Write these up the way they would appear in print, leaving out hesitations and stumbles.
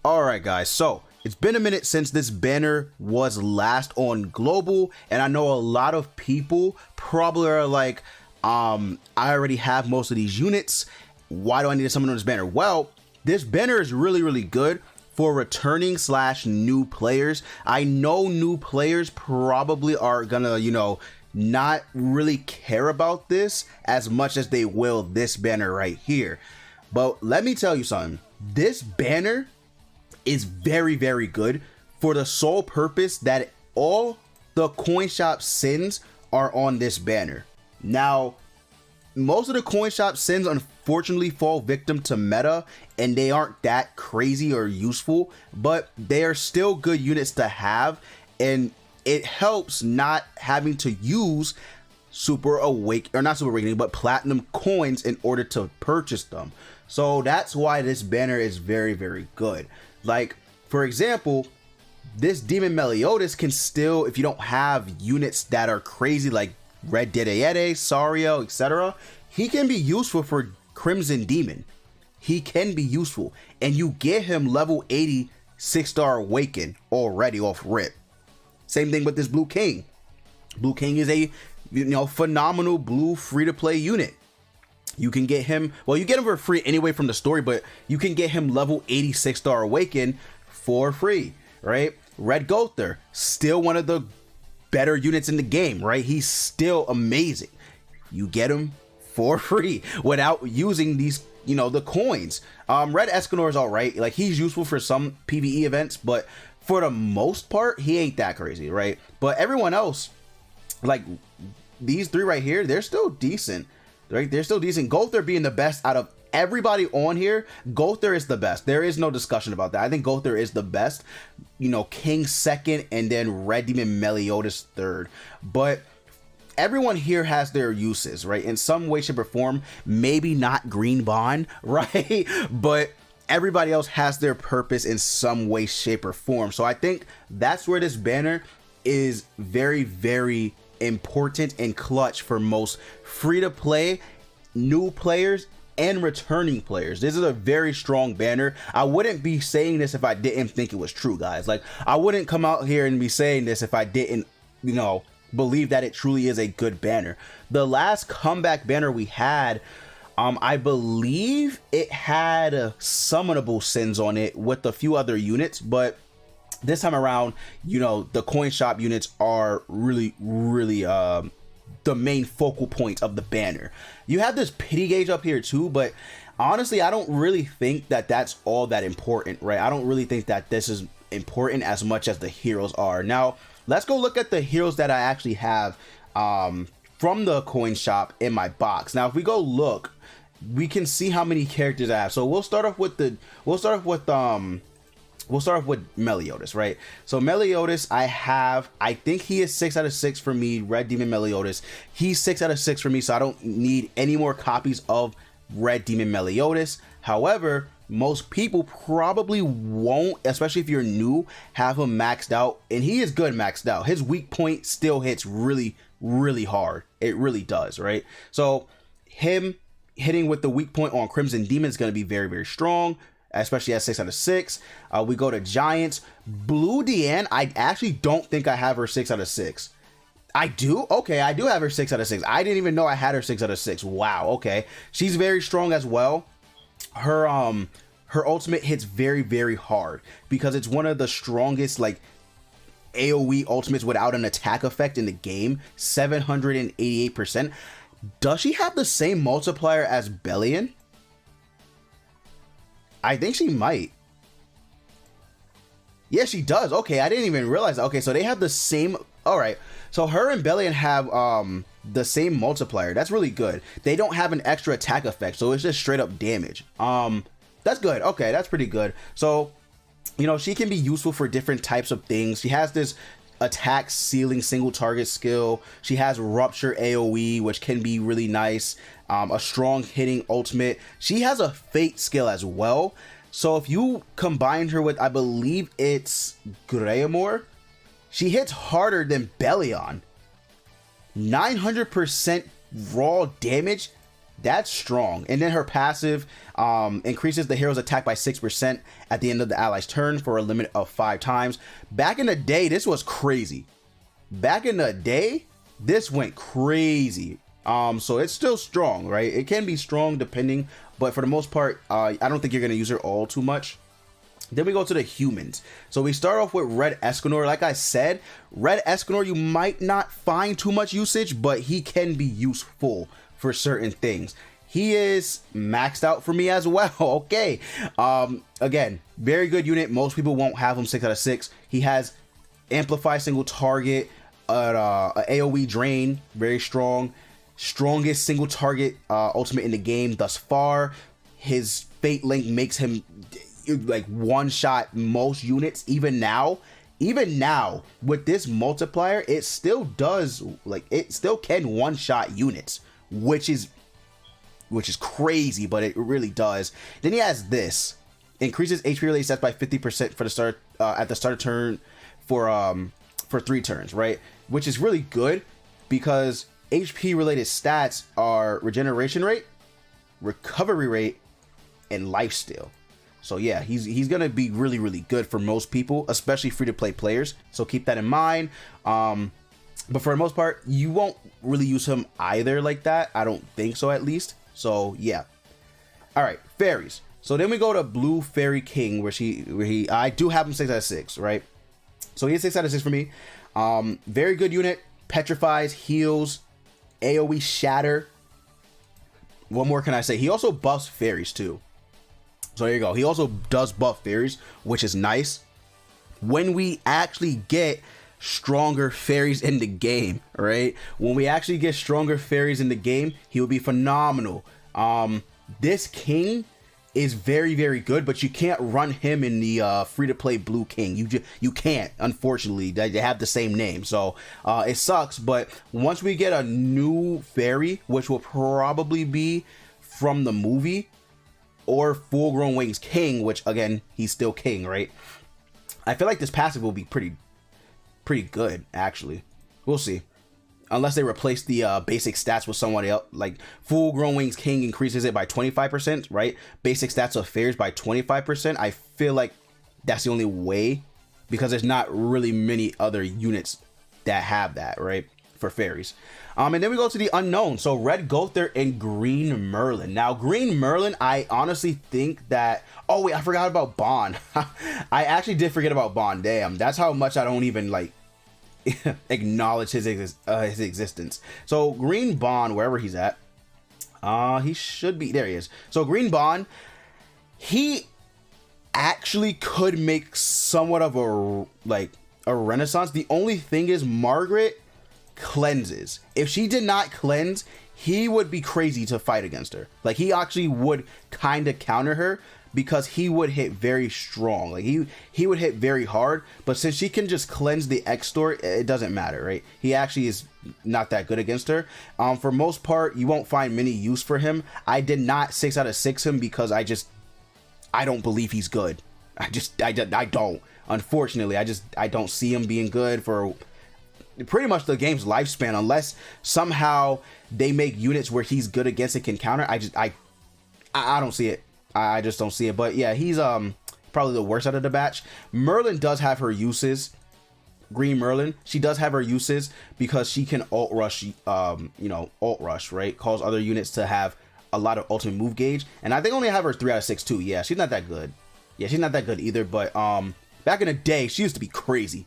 Alright guys, so it's been a minute since this banner was last on global, and I know a lot of people probably are like, I already have most of these units, why do I need to summon on this banner? Well, this banner is really good for returning / new players. I know new players probably are gonna, not really care about this as much as they will this banner right here. But let me tell you something, this banner is very good for the sole purpose that all the coin shop sins are on this banner. Now, most of the coin shop sins unfortunately fall victim to meta, and they aren't that crazy or useful, but they are still good units to have, and it helps not having to use not super awakening, but platinum coins in order to purchase them. So that's why this banner is very good. Like, for example, this Demon Meliotis can still, if you don't have units that are crazy like Red Dedeyede, Sario, etc., he can be useful for Crimson Demon. He can be useful, and you get him level 80 6-star Awaken already off rip. Same thing with this Blue King. Blue King is a phenomenal blue free-to-play unit. You can get him, well, you get him for free anyway from the story, but you can get him level 80 6-star Awaken for free, right? Red Gother, still one of the better units in the game, right? He's still amazing. You get him for free without using these, the coins. Red Escanor is all right. Like, he's useful for some PvE events, but for the most part, he ain't that crazy, right? But everyone else, like these three right here, they're still decent. Right, they're still decent. Gother being the best out of everybody on here. Gother is the best. There is no discussion about that. I think Gother is the best. King second, and then Red Demon Meliotis third. But everyone here has their uses, right? In some way, shape, or form. Maybe not Green Bond, right? But everybody else has their purpose in some way, shape, or form. So I think that's where this banner is very important and clutch for most free-to-play, new players, and returning players. This is a very strong banner. I wouldn't be saying this if I didn't think it was true, guys. Like, I wouldn't come out here and be saying this if I didn't, believe that it truly is a good banner. The last comeback banner we had, I believe it had summonable sins on it with a few other units, but this time around, the coin shop units are really the main focal point of the banner. You have this pity gauge up here too, but honestly, I don't really think that that's all that important, right? I don't really think that this is important as much as the heroes are. Now, let's go look at the heroes that I actually have from the coin shop in my box. Now, if we go look, we can see how many characters I have. So we'll start off with Meliotis, right? So Meliotis, I think he is 6 out of 6 for me. Red Demon Meliotis, he's 6 out of 6 for me, so I don't need any more copies of Red Demon Meliotis. However, most people probably won't, especially if you're new, have him maxed out, and he is good maxed out. His weak point still hits really hard. It really does, right? So him hitting with the weak point on Crimson Demon is going to be very strong, especially at 6 out of 6. We go to Giants. Blue Deanne, I actually don't think I have her 6 out of 6. I do? Okay, I do have her 6 out of 6. I didn't even know I had her 6 out of 6. Wow, okay. She's very strong as well. Her ultimate hits very hard because it's one of the strongest, like, AoE ultimates without an attack effect in the game. 788%. Does she have the same multiplier as Bellion? I think she might. Yeah, she does. Okay, I didn't even realize that. Okay, so they have the same. All right, so her and Bellion have the same multiplier. That's really good. They don't have an extra attack effect, so it's just straight up damage. That's good. Okay, that's pretty good. So, she can be useful for different types of things. She has this attack ceiling single target skill. She has rupture AoE, which can be really nice. A strong hitting ultimate. She has a fate skill as well. So if you combine her with, I believe it's Greyamore, she hits harder than Bellion. 900% raw damage. That's strong. And then her passive increases the hero's attack by 6% at the end of the ally's turn for a limit of 5 times. Back in the day, this was crazy. Back in the day, this went crazy. So it's still strong, right? It can be strong depending, but for the most part, I don't think you're going to use her all too much. Then we go to the humans. So we start off with Red Escanor. Like I said, Red Escanor, you might not find too much usage, but he can be useful for certain things. He is maxed out for me as well. Okay. Again, very good unit. Most people won't have him 6 out of 6. He has amplify single target, AoE drain, very strong. Strongest single target ultimate in the game thus far. His Fate Link makes him like one-shot most units. Even now with this multiplier, it still does, like, it still can one-shot units, which is crazy, but it really does. Then he has this, increases HP related stats by 50% for the start at the start of turn for 3 turns, right? Which is really good because HP related stats are regeneration rate, recovery rate, and lifesteal. So yeah, he's gonna be really, really good for most people, especially free-to-play players. So keep that in mind. But for the most part, you won't really use him either like that. I don't think so, at least. So yeah. All right, fairies. So then we go to Blue Fairy King, where I do have him 6 out of 6, right? So he is 6 out of 6 for me. Very good unit. Petrifies, heals, AoE shatter. What more can I say? He also buffs fairies too. So there you go. He also does buff fairies, which is nice. When we actually get stronger fairies in the game, right? When we actually get stronger fairies in the game, he will be phenomenal. This king is very, very good, but you can't run him in the free-to-play Blue King. You can't, unfortunately. They have the same name, so it sucks. But once we get a new fairy, which will probably be from the movie, or Full Grown Wings King, which again, he's still king, right? I feel like this passive will be pretty good, actually. We'll see. Unless they replace the basic stats with someone else. Like Full Grown Wings King increases it by 25%, right? Basic stats of fairies by 25%. I feel like that's the only way, because there's not really many other units that have that, right? For fairies. And then we go to the unknown. So Red Gother and Green Merlin. Now Green Merlin, I honestly think that, oh wait, I forgot about Bond. I actually did forget about Bond. Damn, that's how much I don't even like acknowledge his existence. So Green Bond, wherever he's at, he should be, there he is. So Green Bond, he actually could make somewhat of a renaissance. The only thing is Margaret cleanses. If she did not cleanse, he would be crazy to fight against her. Like, he actually would kind of counter her, because he would hit very strong. Like, he would hit very hard, but since she can just cleanse the X-Store, it doesn't matter, right? He actually is not that good against her. For most part, you won't find many use for him. I did not 6 out of 6 him because I don't believe he's good. I don't. Unfortunately, I don't see him being good for pretty much the game's lifespan, unless somehow they make units where he's good against and can counter. I don't see it. I just don't see it. But yeah, he's probably the worst out of the batch. Merlin does have her uses. Green Merlin, she does have her uses because she can ult rush, ult rush, right? Cause other units to have a lot of ultimate move gauge. And I think only have her 3 out of 6 too. Yeah, she's not that good. Yeah, she's not that good either. But back in the day, she used to be crazy.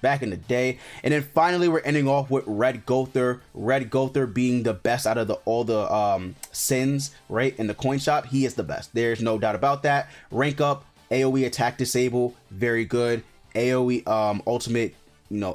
Back in the day. And then finally we're ending off with Red Gother. Red Gother being the best out of all the sins, right? In the coin shop, he is the best. There's no doubt about that. Rank up, AoE attack disable, very good. AoE ultimate,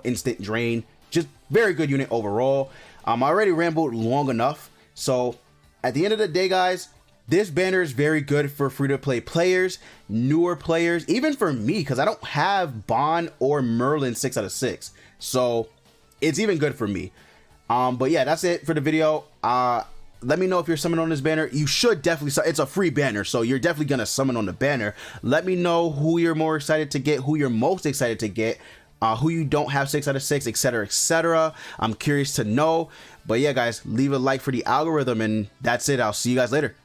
instant drain, just very good unit overall. I already rambled long enough. So at the end of the day, guys, this banner is very good for free-to-play players, newer players, even for me, because I don't have Bond or Merlin 6 out of 6. So it's even good for me. But yeah, that's it for the video. Let me know if you're summoning on this banner. You should definitely, it's a free banner, so you're definitely going to summon on the banner. Let me know who you're more excited to get, who you're most excited to get. who you don't have 6 out of 6, etc., etc. I'm curious to know. But yeah, guys, leave a like for the algorithm, and that's it. I'll see you guys later.